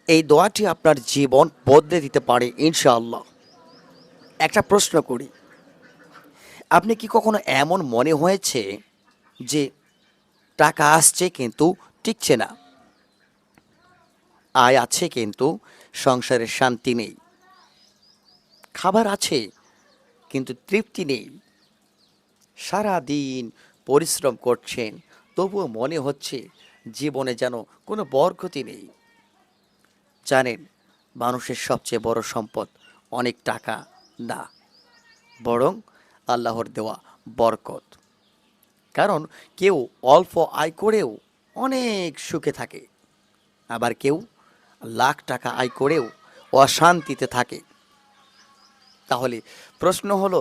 এই দোয়াটি আপনার জীবন বদলে দিতে পারে ইনশাআল্লাহ। একটা প্রশ্ন করি, আপনি কি কখনো এমন মনে হয়েছে যে টাকা আসছে কিন্তু টিকছে না, আয় আছে কিন্তু সংসারের শান্তি নেই, খাবার আছে কিন্তু তৃপ্তি নেই, সারা দিন পরিশ্রম করছেন তবুও মনে হচ্ছে জীবনে যেন কোনো বরকতই নেই? জানেন, মানুষের সবচেয়ে বড় সম্পদ অনেক টাকা না, বরং আল্লাহর দেওয়া বরকত। কারণ কেউ অল্প আয় করেও অনেক সুখে থাকে, আবার কেউ লাখ টাকা আয় করেও অশান্তিতে থাকে। তাহলে প্রশ্ন হলো,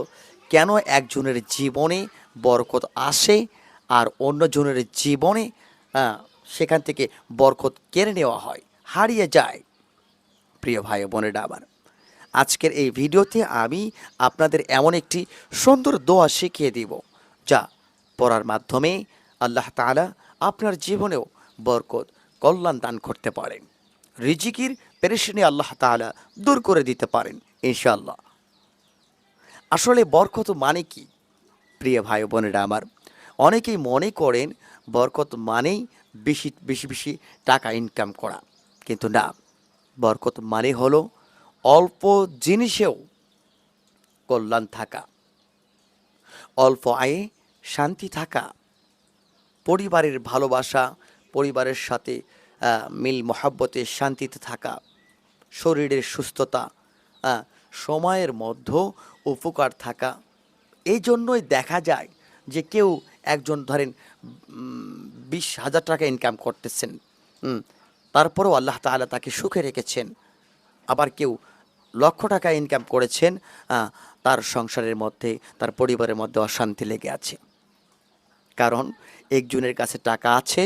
কেন একজনের জীবনে বরকত আসে আর অন্যজনের জীবনে আহ, সেখান থেকে বরকত কেড়ে নেওয়া হয়, হারিয়ে যায়? প্রিয় ভাই ও বোনেরা আমার, আজকের এই ভিডিওতে আমি আপনাদের এমন একটি সুন্দর দোয়া শিখিয়ে দিব, যা পড়ার মাধ্যমে আল্লাহ তাআলা আপনার জীবনেও বরকত, কল্যাণ দান করতে পারেন। রিজিকির পেরেশানি আল্লাহ তাআলা দূর করে দিতে পারেন ইনশাআল্লাহ। আসলে বরকত মানে কি? প্রিয় ভাই ও বোনেরা আমার, অনেকেই মনে করেন বরকত মানেই বেশি বেশি বেশি টাকা ইনকাম করা, কিন্তু না। বরকত মানে হলো অল্প জিনিসেও কল্যাণ থাকা, অল্প আয়ে শান্তি থাকা, পরিবারের ভালোবাসা, পরিবারের সাথে মিল মহাব্বতে শান্তিতে থাকা, শরীরের সুস্থতা, আহ, সময়ের মধ্যে উপকার থাকা। এই জন্যই দেখা যায় যে কেউ একজন ধরেন 20,000 টাকা ইনকাম করতেছেন, হুম, তারপরেও আল্লাহ তাআলা তাকে সুখে রেখেছেন। আবার কেউ লক্ষ টাকা ইনকাম করেছেন, তার সংসারের মধ্যে, তার পরিবারের মধ্যে অশান্তি লেগে আছে। কারণ একজনের কাছে টাকা আছে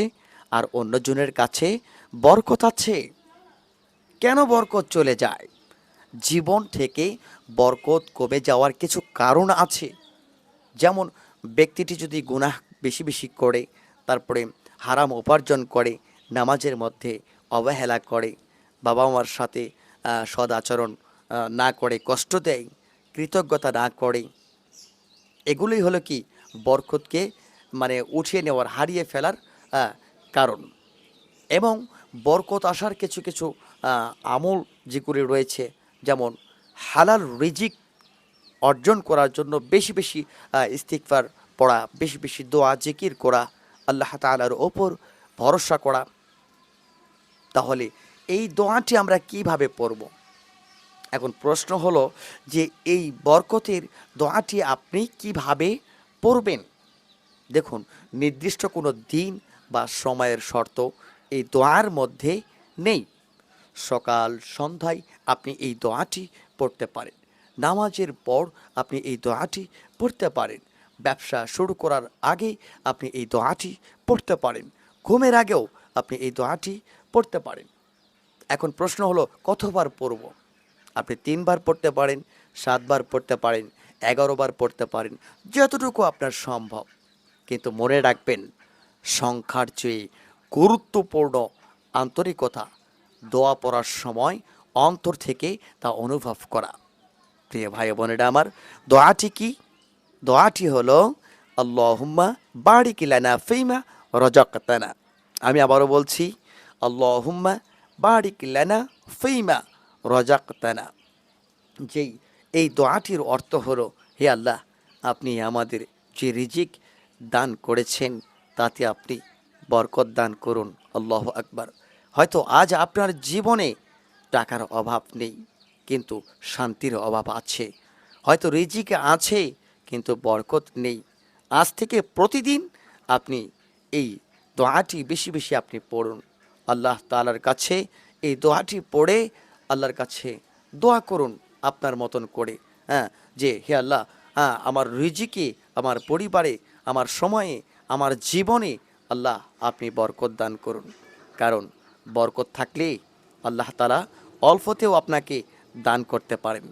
আর অন্যজনের কাছে বরকত আছে। কেন বরকত চলে যায়? জীবন থেকে বরকত কমে যাওয়ার কিছু কারণ আছে। যেমন ব্যক্তিটি যদি গুনাহ বেশি বেশি করে, তারপরে হারাম উপার্জন করে, নামাজের মধ্যে অবহেলা করে, বাবা মার সাথে সদ আচরণ না করে, কষ্ট দেয়, কৃতজ্ঞতা না করে, এগুলোই হলো কি বরকতকে মানে উঠিয়ে নেওয়ার, হারিয়ে ফেলার আহ, কারণ। এবং বরকত আসার কিছু কিছু আমল যেগুলি রয়েছে, যেমন হালাল রিজিক অর্জন করার জন্য বেশি বেশি ইস্তিগফার পড়া, বেশি বেশি দোয়া জিকির করা, আল্লাহ তাআলার ওপর ভরসা করা। তাহলে এই দোয়াটি আমরা কিভাবে পড়ব? এখন প্রশ্ন হলো যে এই বরকতের দোয়াটি আপনি কিভাবে পড়বেন? দেখুন, নির্দিষ্ট কোনো দিন বা সময়ের শর্ত এই দোয়ার মধ্যে নেই। সকাল সন্ধ্যায় আপনি এই দোয়াটি পড়তে পারেন। নামাজের পর আপনি এই দোয়াটি পড়তে পারেন। ব্যবসা শুরু করার আগে আপনি এই দোয়াটি পড়তে পারেন। ঘুমের আগেও আপনি এই দোয়াটি পড়তে পারেন। এখন প্রশ্ন হলো কতবার পড়ব? আপনি 3 বার পড়তে পারেন, 7 বার পড়তে পারেন, 11 বার পড়তে পারেন, যতটুকু আপনার সম্ভব। কিন্তু মনে রাখবেন, সংখ্যার চেয়ে গুরুত্বপূর্ণ আন্তরিকতা, দোয়া পড়ার সময় অন্তর থেকে তা অনুভব করা। প্রিয় ভাই বোনেরা আমার, দোয়াটি কি? দোয়াটি হলো আল্লাহুম্মা বারিক লানা ফিমা রাযাকতানা। আমি আবারও বলছি, আল্লাহুম্মা বারিক লানা ফিমা রাযাকতানা। যেই এই দোয়াটির অর্থ হলো, হে আল্লাহ, আপনি আমাদের যে রিজিক দান করেছেন তাতে আপনি বরকত দান করুন। আল্লাহু আকবার। হয়তো আজ আপনার জীবনে টাকার অভাব নেই, কিন্তু শান্তির অভাব আছে। হয়তো রিজিক আছে কিন্তু বরকত নেই। আজ থেকে প্রতিদিন আপনি এই দোয়াটি বেশি বেশি আপনি পড়ুন। আল্লাহ তাআলার কাছে এই দোয়াটি পড়ে আল্লাহর কাছে দোয়া করুন আপনার মতন করে। হ্যাঁ, যে হে আল্লাহ, হ্যাঁ, আমার রিজিকে, আমার পরিবারে, আমার সময়ে, আমার জীবনে আল্লাহ আপনি বরকত দান করুন। কারণ বরকত থাকলে আল্লাহ তাআলা অল্পতেও আপনাকে দান করতে পারেন।